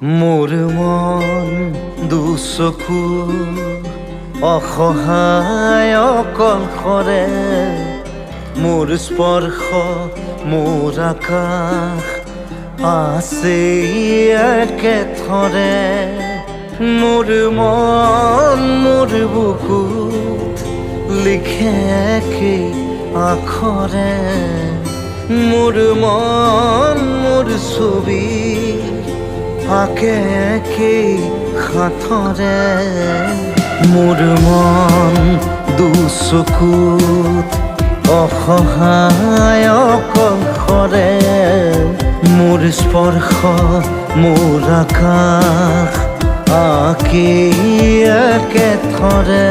মোৰ মন দুচকু অসহায় অকলশৰে, মোৰ স্পৰ্শ মোৰ আকাশ আছে একেথৰে। মোৰ মন মোৰ বুকুত লিখে একে আখৰে, মোৰ মন মোৰ ছবি আঁকে একে হাতৰে। মোৰ মন দুচকুত অসহায় অকলশৰে, মোৰ স্পৰ্শ মোৰ আকাশ আঁকি একেথৰে।